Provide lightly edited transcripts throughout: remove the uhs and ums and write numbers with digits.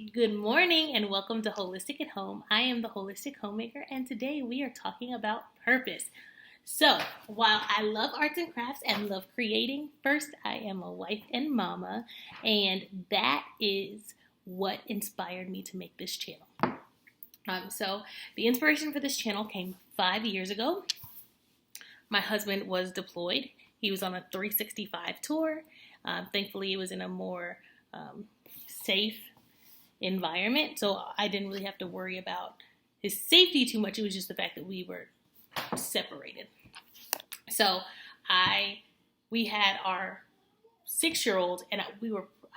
Good morning and welcome to Holistic at Home. I am the Holistic Homemaker and today we are talking about purpose. So, while I love arts and crafts and love creating, first I am a wife and mama, and that is what inspired me to make this channel. So, the inspiration for this channel came 5 years ago. My husband was deployed. He was on a 365 tour. Thankfully, it was in a more safe environment, so I didn't really have to worry about his safety too much. It was just the fact that we were separated. So we had our 6-year-old, and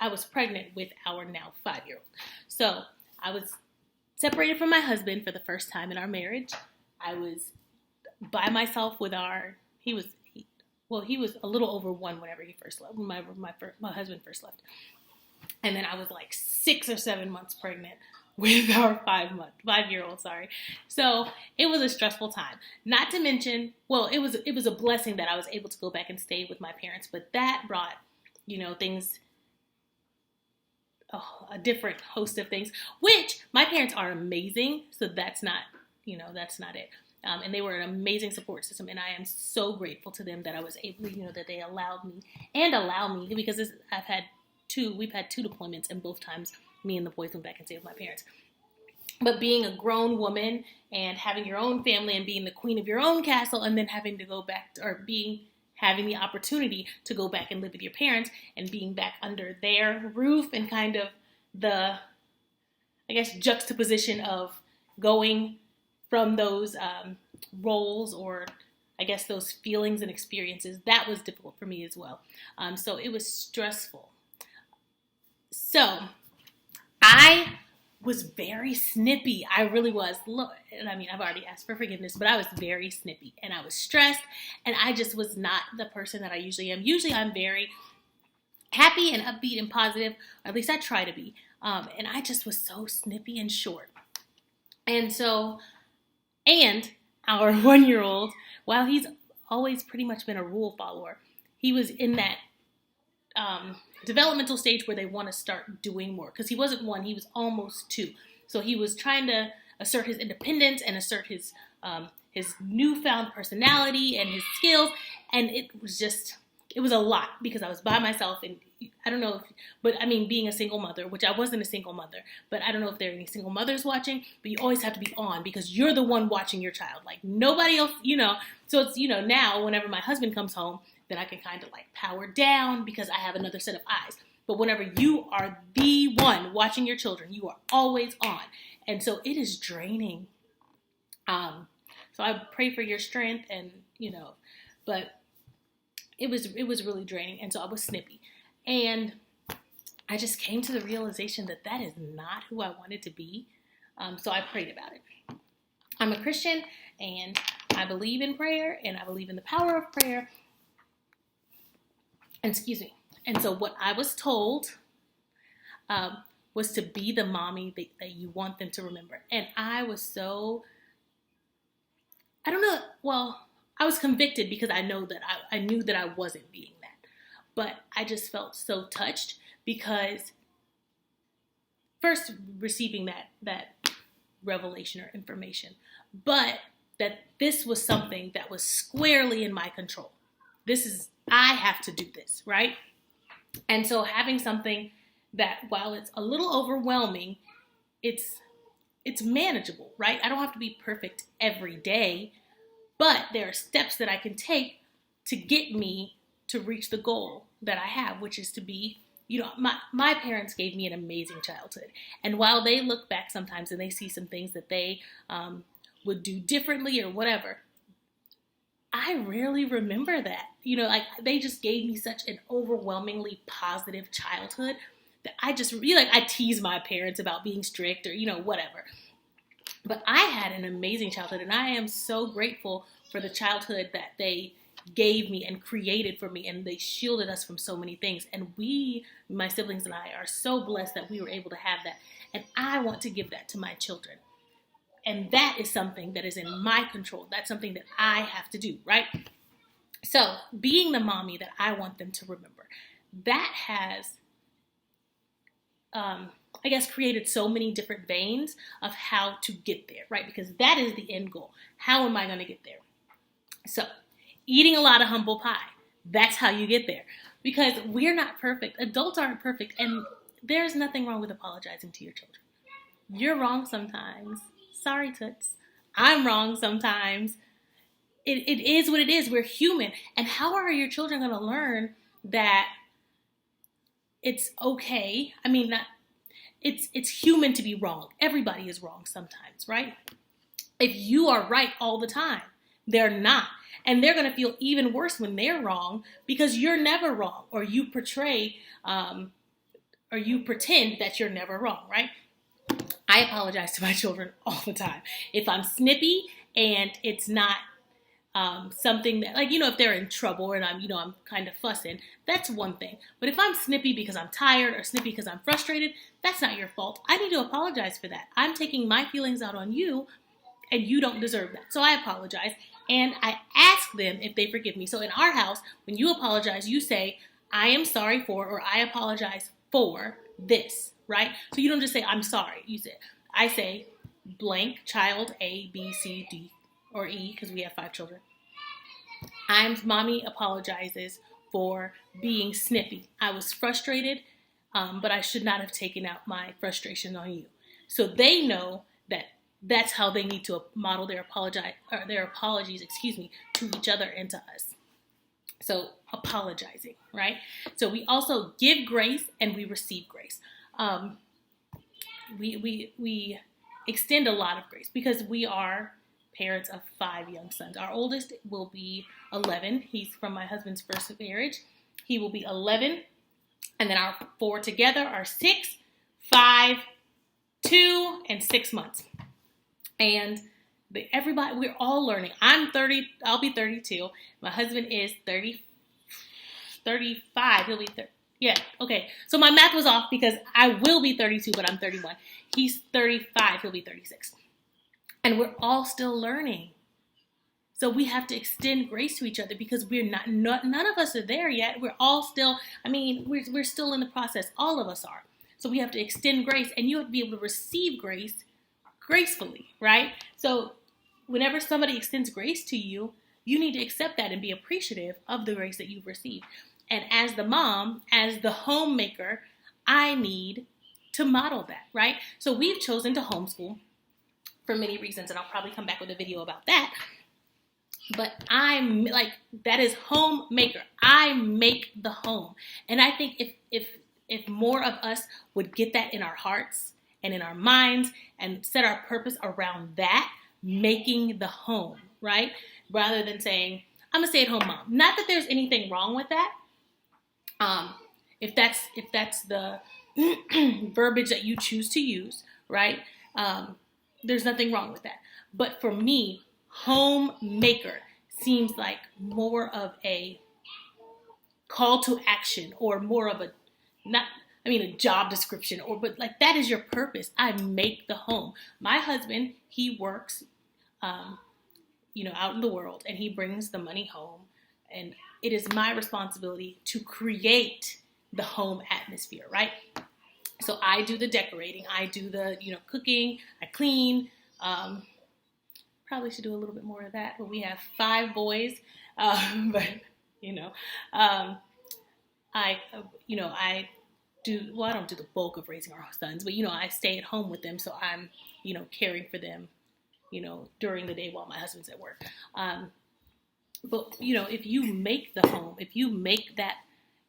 I was pregnant with our now 5-year-old. So I was separated from my husband for the first time in our marriage. I was by myself with he was a little over 1 whenever he first left. My husband first left. And then I was like 6 or 7 months pregnant with our 5-year-old. So it was a stressful time. Not to mention, it was a blessing that I was able to go back and stay with my parents. But that brought, things, a different host of things. Which my parents are amazing. So that's not it. And they were an amazing support system, and I am so grateful to them that I was able, that they allowed me allow me because we've had 2 deployments, and both times me and the boys went back and stayed with my parents. But being a grown woman and having your own family and being the queen of your own castle, and then having to go back having the opportunity to go back and live with your parents and being back under their roof, and kind of the, juxtaposition of going from those roles, or those feelings and experiences, that was difficult for me as well. So it was stressful. So I was very snippy. I really was. Look, and I've already asked for forgiveness, but I was very snippy, and I was stressed, and I just was not the person that I usually am. Usually I'm very happy and upbeat and positive, or at least I try to be. And I just was so snippy and short. And our 1-year-old, while he's always pretty much been a rule follower, he was in that developmental stage where they want to start doing more, because he wasn't 1, he was almost 2. So he was trying to assert his independence and assert his newfound personality and his skills, and it was a lot because I was by myself, and I don't know being a single mother, which I wasn't a single mother, but I don't know if there are any single mothers watching, but you always have to be on because you're the one watching your child, like nobody else, so it's, now whenever my husband comes home, then I can kind of like power down because I have another set of eyes. But whenever you are the one watching your children, you are always on. And so it is draining. So I pray for your strength, and, but it was really draining. And so I was snippy. And I just came to the realization that is not who I wanted to be. So I prayed about it. I'm a Christian, and I believe in prayer, and I believe in the power of prayer. And so what I was told was to be the mommy that you want them to remember. And I was I was convicted because I knew that I wasn't being that. But I just felt so touched because first receiving that revelation or information, but that this was something that was squarely in my control. I have to do this, right? And so having something that, while it's a little overwhelming, it's manageable, right? I don't have to be perfect every day, but there are steps that I can take to get me to reach the goal that I have, which is to be, my parents gave me an amazing childhood. And while they look back sometimes and they see some things that they would do differently or whatever, I rarely remember that. They just gave me such an overwhelmingly positive childhood that I just really, I tease my parents about being strict or, whatever. But I had an amazing childhood, and I am so grateful for the childhood that they gave me and created for me, and they shielded us from so many things. And my siblings and I, are so blessed that we were able to have that. And I want to give that to my children. And that is something that is in my control. That's something that I have to do, right? So being the mommy that I want them to remember, that has I guess, created so many different veins of how to get there, right? Because that is the end goal. How am I going to get there? So, eating a lot of humble pie. That's how you get there. Because we're not perfect. Adults aren't perfect. And there's nothing wrong with apologizing to your children. You're wrong sometimes. Sorry, Toots. I'm wrong sometimes. It is what it is. We're human. And how are your children going to learn that it's okay? I mean, it's human to be wrong. Everybody is wrong sometimes, right? If you are right all the time, they're not. And they're going to feel even worse when they're wrong because you're never wrong, or you portray or you pretend that you're never wrong, right? I apologize to my children all the time. If I'm snippy and it's not something that, like, if they're in trouble and I'm kind of fussing, that's one thing. But if I'm snippy because I'm tired or snippy because I'm frustrated, that's not your fault. I need to apologize for that. I'm taking my feelings out on you, and you don't deserve that. So I apologize, and I ask them if they forgive me. So in our house, when you apologize, you say, I am sorry for, or I apologize for this, right? So you don't just say, I'm sorry. I say, blank, child A, B, C, D, or E, because we have 5 children. Mommy apologizes for being snippy. I was frustrated, but I should not have taken out my frustration on you. So they know that that's how they need to model their apologies, to each other and to us. So apologizing, right? So we also give grace and we receive grace. We extend a lot of grace because we are parents of 5 young sons. Our oldest will be 11. He's from my husband's first marriage. He will be 11. And then our 4 together are 6, 5, 2, and 6 months. And everybody, we're all learning. I'm 30. I'll be 32. My husband is 35. He'll be 30. Yeah, okay. So my math was off because I will be 32, but I'm 31. He's 35. He'll be 36. And we're all still learning. So we have to extend grace to each other because we're none of us are there yet. We're all still, we're still in the process. All of us are. So we have to extend grace, and you have to be able to receive grace gracefully, right? So whenever somebody extends grace to you, you need to accept that and be appreciative of the grace that you've received. And as the mom, as the homemaker, I need to model that, right? So we've chosen to homeschool for many reasons, and I'll probably come back with a video about that. But that is homemaker. I make the home. And I think if more of us would get that in our hearts and in our minds and set our purpose around that, making the home, right? Rather than saying, I'm a stay-at-home mom. Not that there's anything wrong with that. If that's the verbiage that you choose to use, right? There's nothing wrong with that. But for me, homemaker seems like more of a call to action, or more of a job description, but that is your purpose. I make the home. My husband, he works, out in the world, and he brings the money home, and it is my responsibility to create the home atmosphere, right? So I do the decorating, I do the, cooking, I clean. Probably should do a little bit more of that, but we have 5 boys. But I don't do the bulk of raising our sons, but I stay at home with them, so I'm, caring for them, during the day while my husband's at work. But if you make the home, if you make that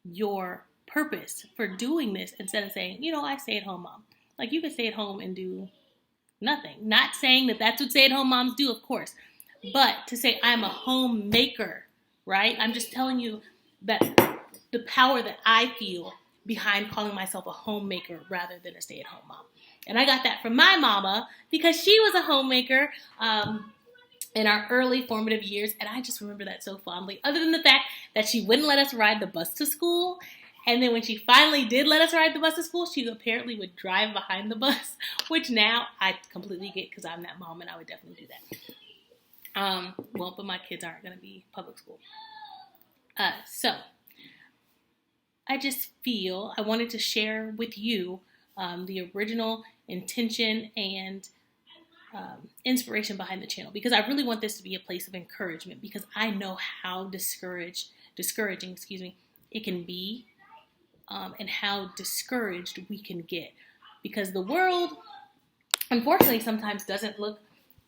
your purpose for doing this, instead of saying, I stay at home mom, you could stay at home and do nothing. Not saying that that's what stay-at-home moms do, of course, but to say I'm a homemaker, right? I'm just telling you that the power that I feel behind calling myself a homemaker rather than a stay-at-home mom. And I got that from my mama because she was a homemaker in our early formative years, and I just remember that so fondly, other than the fact that she wouldn't let us ride the bus to school. And then when she finally did let us ride the bus to school, she apparently would drive behind the bus, which now I completely get because I'm that mom and I would definitely do that. But my kids aren't going to be public school. So I just feel I wanted to share with you the original intention and inspiration behind the channel, because I really want this to be a place of encouragement, because I know how discouraging, it can be, and how discouraged we can get, because the world, unfortunately, sometimes doesn't look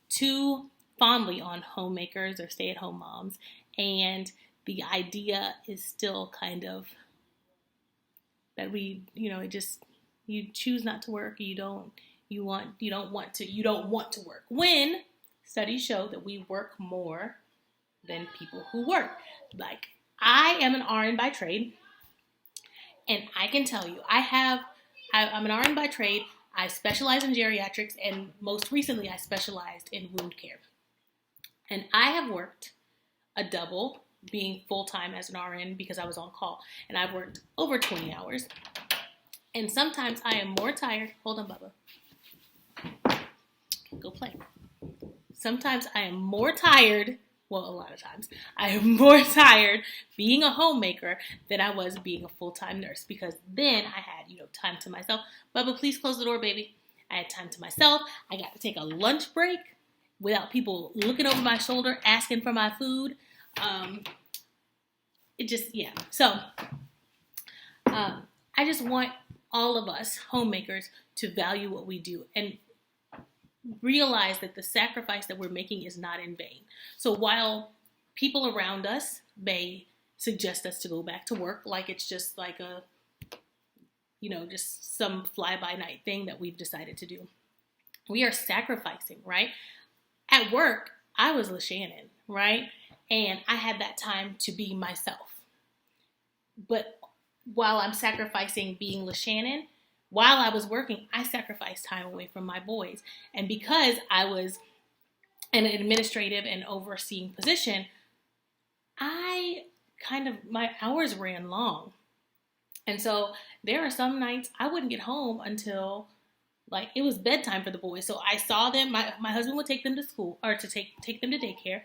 too fondly on homemakers or stay-at-home moms, and the idea is still kind of that you choose not to work, you don't want to work, when studies show that we work more than people who work. Like, I am an RN by trade, and I can tell you, I'm an RN by trade. I specialize in geriatrics, and most recently I specialized in wound care. And I have worked a double, being full-time as an RN because I was on call, and I've worked over 20 hours. And sometimes I am more tired. Hold on, Bubba. Go play. Sometimes I am more tired. Well, a lot of times I am more tired being a homemaker than I was being a full-time nurse, because then I had, time to myself. Bubba, please close the door, baby. I had time to myself. I got to take a lunch break without people looking over my shoulder, asking for my food. So, I just want all of us homemakers to value what we do and realize that the sacrifice that we're making is not in vain. So while people around us may suggest us to go back to work like it's just like just some fly-by-night thing that we've decided to do, we are sacrificing, right? At work, I was LaShannon, right? And I had that time to be myself. But while I'm sacrificing being LaShannon, while I was working, I sacrificed time away from my boys. And because I was in an administrative and overseeing position, my hours ran long. And so there are some nights I wouldn't get home until it was bedtime for the boys. So I saw them, my husband would take them to school, or to take them to daycare.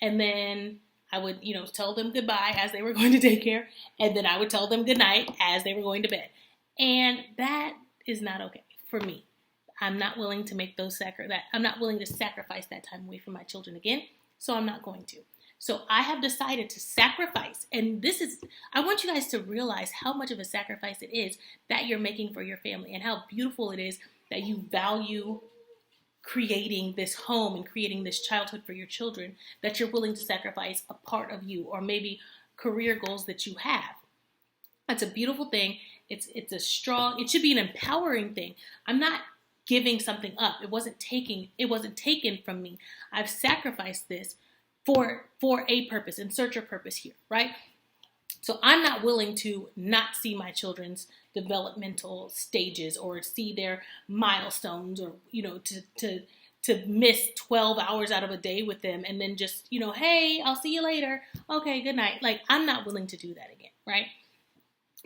And then I would, tell them goodbye as they were going to daycare. And then I would tell them goodnight as they were going to bed. And that is not okay for me. I'm not willing to make I'm not willing to sacrifice that time away from my children again. So I'm not going to. So I have decided to sacrifice. And I want you guys to realize how much of a sacrifice it is that you're making for your family, and how beautiful it is that you value creating this home and creating this childhood for your children, that you're willing to sacrifice a part of you, or maybe career goals that you have. That's a beautiful thing. It should be an empowering thing. I'm not giving something up. It wasn't taken from me. I've sacrificed this for a purpose. Insert your purpose here, right? So I'm not willing to not see my children's developmental stages, or see their milestones, or, to miss 12 hours out of a day with them and then just, hey, I'll see you later. Okay, good night. I'm not willing to do that again, right?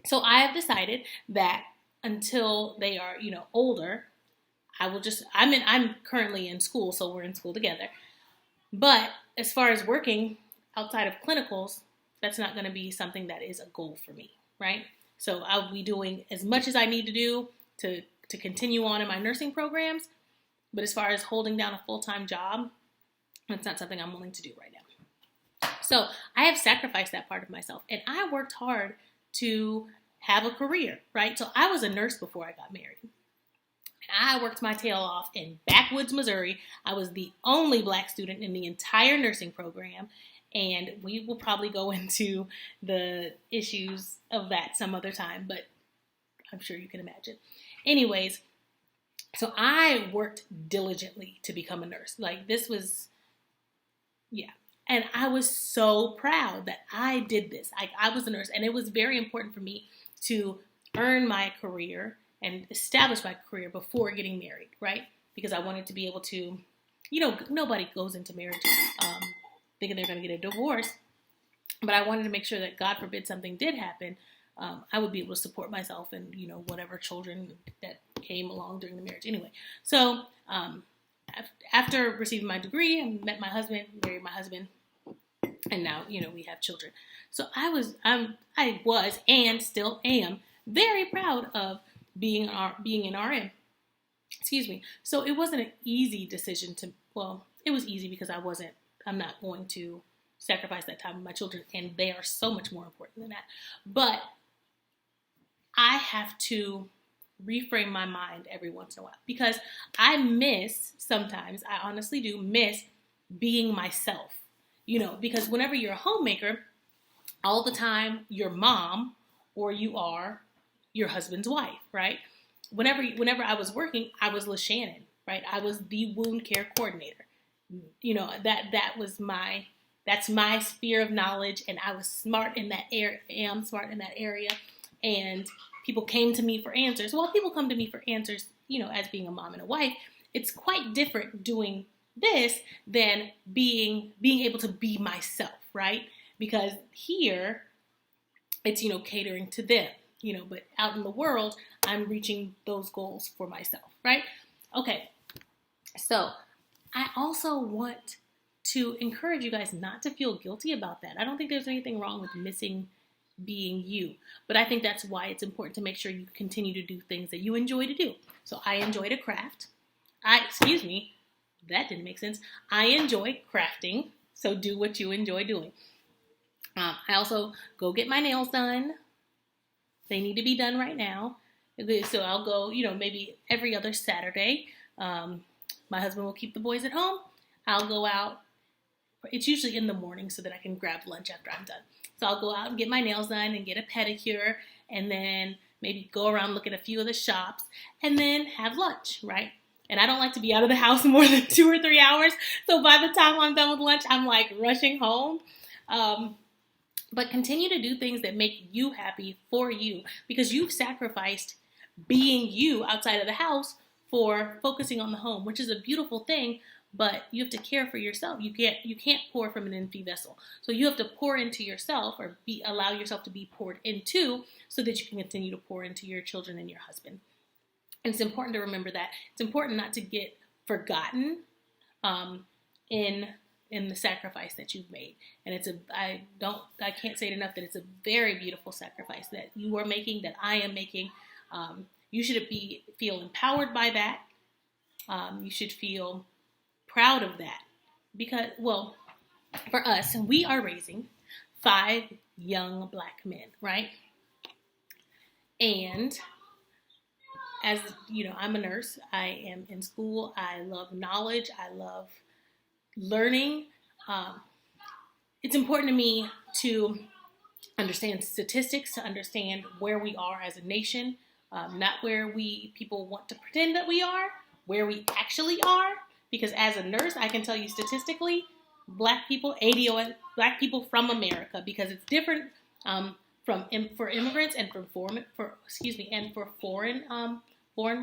So I have decided that until they are, older, I'm currently in school, so we're in school together. But as far as working outside of clinicals, that's not going to be something that is a goal for me, right? So I'll be doing as much as I need to do to continue on in my nursing programs. But as far as holding down a full-time job, that's not something I'm willing to do right now. So I have sacrificed that part of myself, and I worked hard to have a career, right? So I was a nurse before I got married. And I worked my tail off in backwoods, Missouri. I was the only Black student in the entire nursing program. And we will probably go into the issues of that some other time, but I'm sure you can imagine. Anyways, so I worked diligently to become a nurse. And I was so proud that I did this. I was a nurse, and it was very important for me to earn my career and establish my career before getting married, right? Because I wanted to be able to, nobody goes into marriage thinking they're going to get a divorce, but I wanted to make sure that, God forbid something did happen, I would be able to support myself and, whatever children that came along during the marriage. Anyway, so after receiving my degree, I met my husband, married my husband, and now, we have children. So I was and still am very proud of being an RN. Excuse me. So it wasn't an easy decision it was easy because I'm not going to sacrifice that time with my children, and they are so much more important than that. But I have to reframe my mind every once in a while because I honestly do miss being myself, because whenever you're a homemaker, all the time you're mom or you are your husband's wife, right? Whenever I was working, I was LaShannon, right? I was the wound care coordinator. That's my sphere of knowledge, and I was smart in that area. Am smart in that area, and people came to me for answers. Well, people come to me for answers, as being a mom and a wife. It's quite different doing this than being able to be myself, right? Because here, it's catering to them, but out in the world, I'm reaching those goals for myself, right? Okay, so I also want to encourage you guys not to feel guilty about that. I don't think there's anything wrong with missing being you, but I think that's why it's important to make sure you continue to do things that you enjoy to do. So I enjoy to craft. That didn't make sense. I enjoy crafting, so do what you enjoy doing. I also go get my nails done. They need to be done right now. So I'll go, maybe every other Saturday. My husband will keep the boys at home. I'll go out. It's usually in the morning so that I can grab lunch after I'm done. So I'll go out and get my nails done and get a pedicure, and then maybe go around, look at a few of the shops, and then have lunch, right? And I don't like to be out of the house more than 2 or 3 hours. So by the time I'm done with lunch, I'm like rushing home. But continue to do things that make you happy for you, because you've sacrificed being you outside of the house for focusing on the home, which is a beautiful thing, but you have to care for yourself. You can't pour from an empty vessel. So you have to pour into yourself, or allow yourself to be poured into, so that you can continue to pour into your children and your husband. And it's important to remember that. It's important not to get forgotten in the sacrifice that you've made. And I can't say it enough that it's a very beautiful sacrifice that you are making, that I am making. You should feel empowered by that. You should feel proud of that, because, for us, we are raising 5 young Black men, right? And as I'm a nurse. I am in school. I love knowledge. I love learning. It's important to me to understand statistics, to understand where we are as a nation, not where people want to pretend that we are, where we actually are. Because as a nurse, I can tell you statistically, Black people, ADOS, Black people from America, because it's different for immigrants and for foreign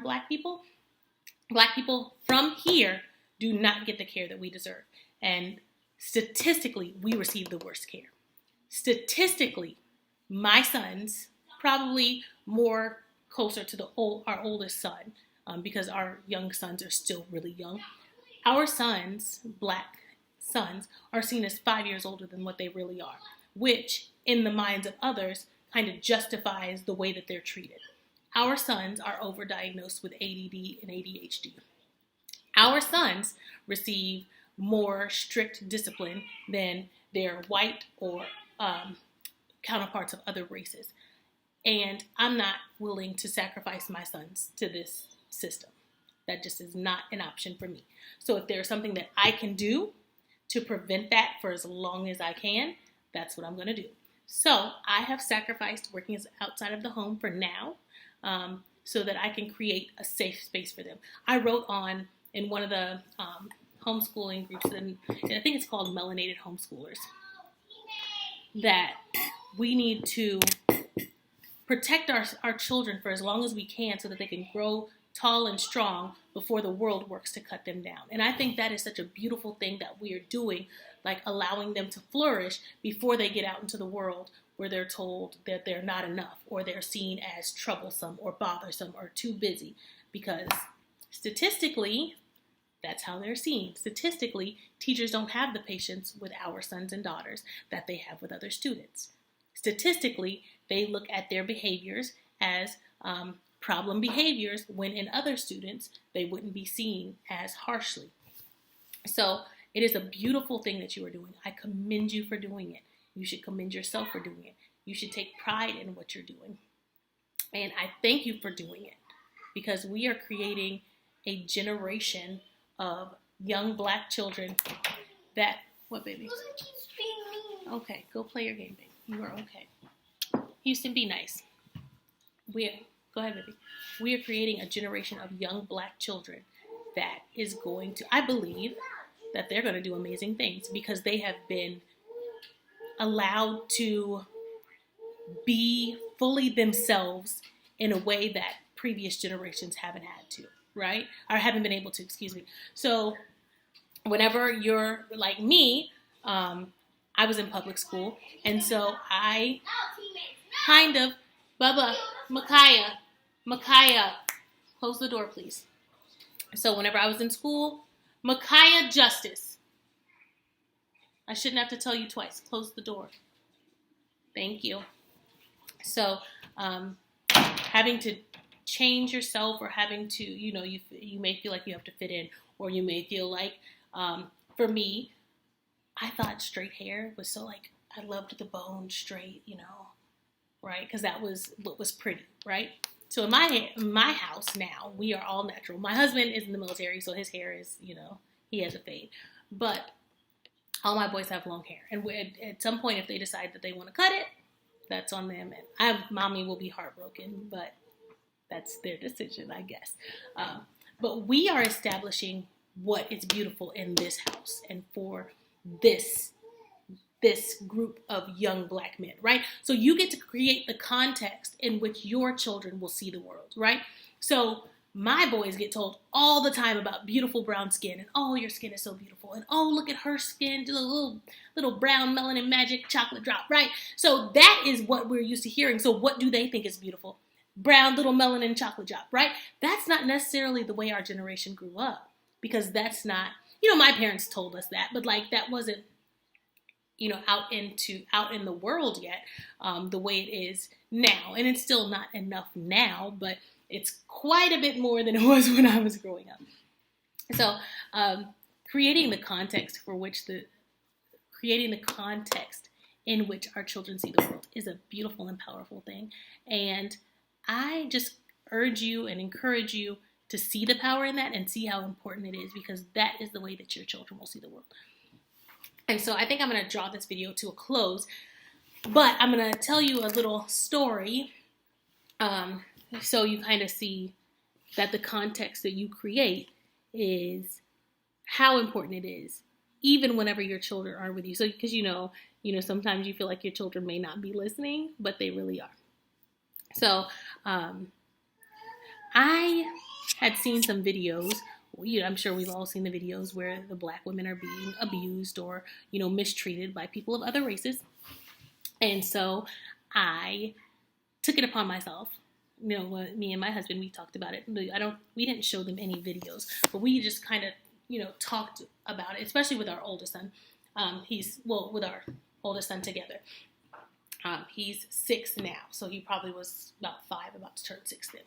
Black people. Black people from here do not get the care that we deserve, and statistically, we receive the worst care. Statistically, my sons probably more closer to our oldest son, because our young sons are still really young. Our sons, Black sons, are seen as 5 years older than what they really are, which in the minds of others kind of justifies the way that they're treated. Our sons are overdiagnosed with ADD and ADHD. Our sons receive more strict discipline than their white or counterparts of other races. And I'm not willing to sacrifice my sons to this system. That just is not an option for me. So if there's something that I can do to prevent that for as long as I can, that's what I'm going to do. So I have sacrificed working outside of the home for now, so that I can create a safe space for them. I wrote in one of the homeschooling groups, and I think it's called Melanated Homeschoolers, that we need to protect our children for as long as we can so that they can grow tall and strong before the world works to cut them down. And I think that is such a beautiful thing that we are doing, like allowing them to flourish before they get out into the world where they're told that they're not enough, or they're seen as troublesome or bothersome or too busy, because statistically, that's how they're seen. Statistically, teachers don't have the patience with our sons and daughters that they have with other students. Statistically, they look at their behaviors as problem behaviors when in other students they wouldn't be seen as harshly. So it is a beautiful thing that you are doing. I commend you for doing it. You should commend yourself for doing it. You should take pride in what you're doing. And I thank you for doing it, because we are creating a generation of young Black children that, what, baby? Okay, go play your game, baby. You are okay. Houston, be nice. Go ahead, baby. We are creating a generation of young Black children that is going to, I believe, that they're going to do amazing things because they have been allowed to be fully themselves in a way that previous generations haven't had to, right? Or haven't been able to, excuse me. So whenever you're like me, I was in public school, and so I kind of, Bubba, Micaiah, close the door, please. So whenever I was in school, Micaiah Justice, I shouldn't have to tell you twice, close the door. Thank you. So having to change yourself, or having to, you may feel like you have to fit in, or you may feel like, for me, I thought straight hair was so, like, I loved the bone straight, right? Because that was what was pretty, right? So in my house now, we are all natural. My husband is in the military, so his hair is, he has a fade. But all my boys have long hair. And at some point, if they decide that they want to cut it, that's on them. And mommy will be heartbroken, but that's their decision, I guess. But we are establishing what is beautiful in this house and for this group of young Black men, right? So you get to create the context in which your children will see the world, right? So my boys get told all the time about beautiful brown skin, and oh, your skin is so beautiful, and oh, look at her skin, just a little brown melanin magic chocolate drop, right? So that is what we're used to hearing. So what do they think is beautiful? Brown little melanin chocolate drop, right? That's not necessarily the way our generation grew up, because that's not, my parents told us that, but like that wasn't, out in the world yet, the way it is now. And it's still not enough now, but it's quite a bit more than it was when I was growing up. So, creating the context in which our children see the world is a beautiful and powerful thing. And I just urge you and encourage you to see the power in that and see how important it is, because that is the way that your children will see the world. And so I think I'm going to draw this video to a close, but I'm going to tell you a little story so you kind of see that the context that you create is how important it is, even whenever your children are with you. So because sometimes you feel like your children may not be listening, but they really are. So I had seen some videos. I'm sure we've all seen the videos where the Black women are being abused or, mistreated by people of other races. And so I took it upon myself. Me and my husband, we talked about it. We didn't show them any videos, but we just kind of, talked about it, especially with our oldest son. With our oldest son together. He's 6 now, so he probably was about 5, about to turn 6 then.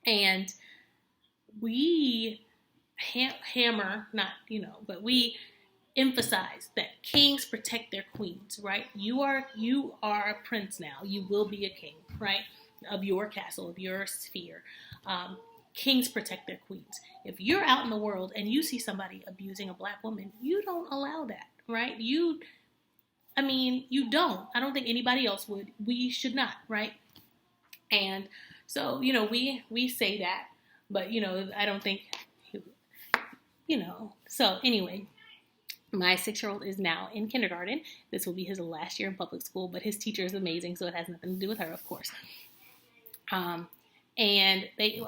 And we but we emphasize that kings protect their queens, right? You are a prince now. You will be a king, right? Of your castle, of your sphere. Kings protect their queens. If you're out in the world and you see somebody abusing a Black woman, you don't allow that, right? You don't. I don't think anybody else would. We should not, right? And so, we say that, but, I don't think, So anyway, my 6-year-old is now in kindergarten. This will be his last year in public school, but his teacher is amazing, so it has nothing to do with her, of course. And we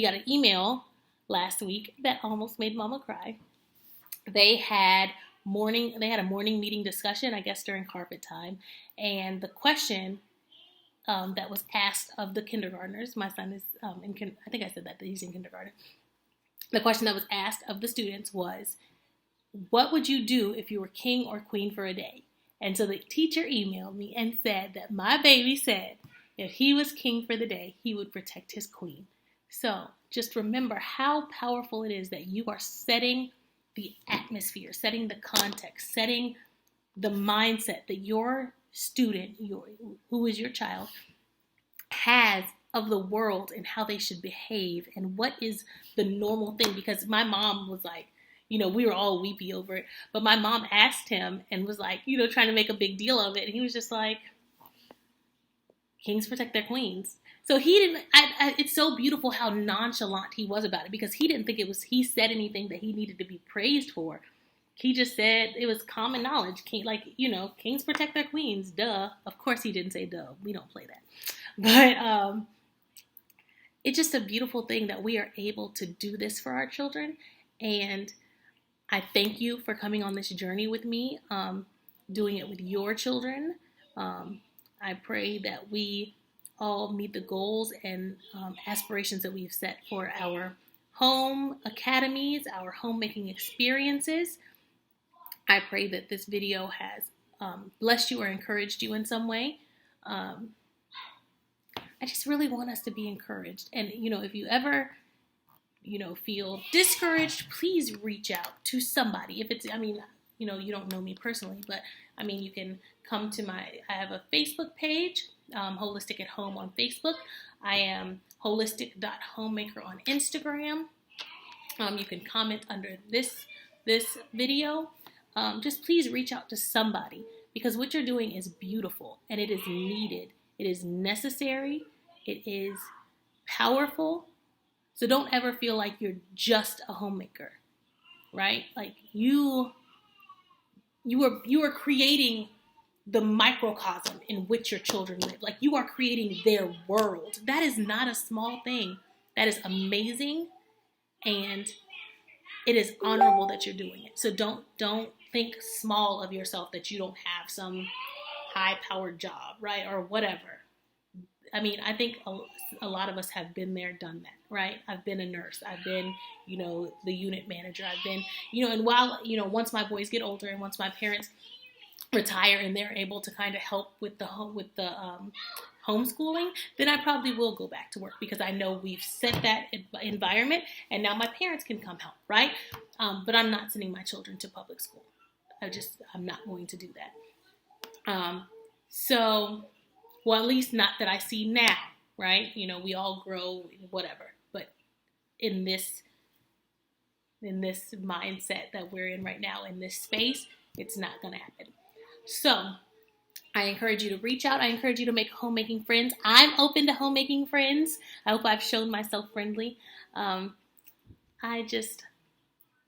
got an email last week that almost made Mama cry. They had a morning meeting discussion, I guess during carpet time, and the question that was asked of the kindergartners. My son is I think I said that he's in kindergarten. The question that was asked of the students was, what would you do if you were king or queen for a day? And so the teacher emailed me and said that my baby said If he was king for the day, he would protect his queen. So just remember how powerful it is that you are setting the atmosphere, setting the context, setting the mindset that your student, who is your child, has of the world and how they should behave and what is the normal thing. Because my mom was like, we were all weepy over it, but my mom asked him and was like, trying to make a big deal of it. And he was just like, kings protect their queens. So he didn't, it's so beautiful how nonchalant he was about it, because he didn't think he said anything that he needed to be praised for. He just said it was common knowledge. Kings protect their queens, duh. Of course he didn't say duh. We don't play that. But it's just a beautiful thing that we are able to do this for our children. And I thank you for coming on this journey with me, doing it with your children. I pray that we all meet the goals and aspirations that we've set for our home academies, our homemaking experiences. I pray that this video has blessed you or encouraged you in some way. I just really want us to be encouraged. And, if you ever, feel discouraged, please reach out to somebody. If it's, you don't know me personally, but you can come to I have a Facebook page, Holistic at Home on Facebook. I am holistic.homemaker on Instagram. You can comment under this video. Just please reach out to somebody, because what you're doing is beautiful and it is needed. It is necessary. It is powerful. So don't ever feel like you're just a homemaker, right? Like you are creating the microcosm in which your children live. Like you are creating their world. That is not a small thing. That is amazing, and it is honorable that you're doing it. So don't think small of yourself that you don't have some high-powered job, right, or whatever. I think a lot of us have been there, done that, right? I've been a nurse. I've been, the unit manager. I've been, and while, once my boys get older and once my parents retire and they're able to kind of help with the homeschooling, then I probably will go back to work, because I know we've set that environment and now my parents can come help, right? But I'm not sending my children to public school. I'm not going to do that. Well, at least not that I see now, right? We all grow, whatever. But in this mindset that we're in right now, in this space, it's not going to happen. So I encourage you to reach out. I encourage you to make homemaking friends. I'm open to homemaking friends. I hope I've shown myself friendly. I just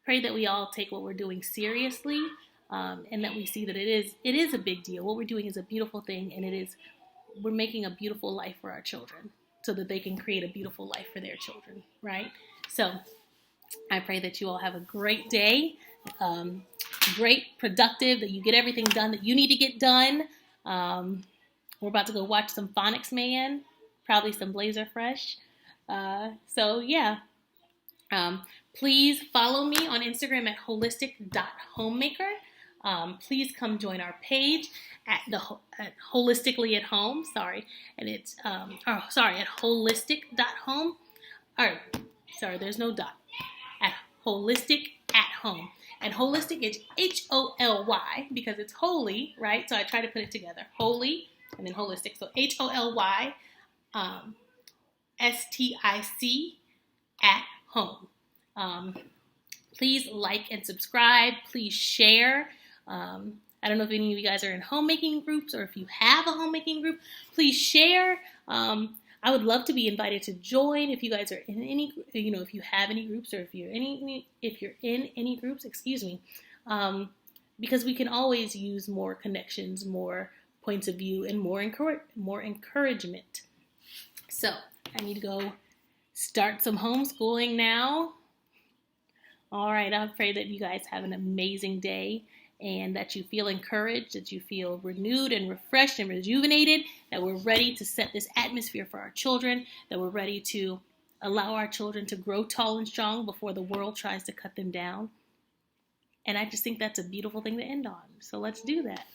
pray that we all take what we're doing seriously, and that we see that it is a big deal. What we're doing is a beautiful thing, and we're making a beautiful life for our children so that they can create a beautiful life for their children, right? So I pray that you all have a great day, great, productive, that you get everything done that you need to get done. We're about to go watch some Phonics Man, probably some Blazer Fresh. Please follow me on Instagram at holistic.homemaker. Please come join our page at Holistically at Home. And it's at holistic.home. There's no dot. At Holistic at Home. And holistic is HOLY, because it's holy, right? So I try to put it together. Holy and then holistic. So HOLY STIC at home. Please like and subscribe. Please share. I don't know if any of you guys are in homemaking groups, or if you have a homemaking group, please share. I would love to be invited to join if you guys are in any, if you have any groups, or if you're in any groups, because we can always use more connections, more points of view, and more encouragement. So I need to go start some homeschooling now. All right, I pray that you guys have an amazing day, and that you feel encouraged, that you feel renewed and refreshed and rejuvenated, that we're ready to set this atmosphere for our children, that we're ready to allow our children to grow tall and strong before the world tries to cut them down. And I just think that's a beautiful thing to end on. So let's do that.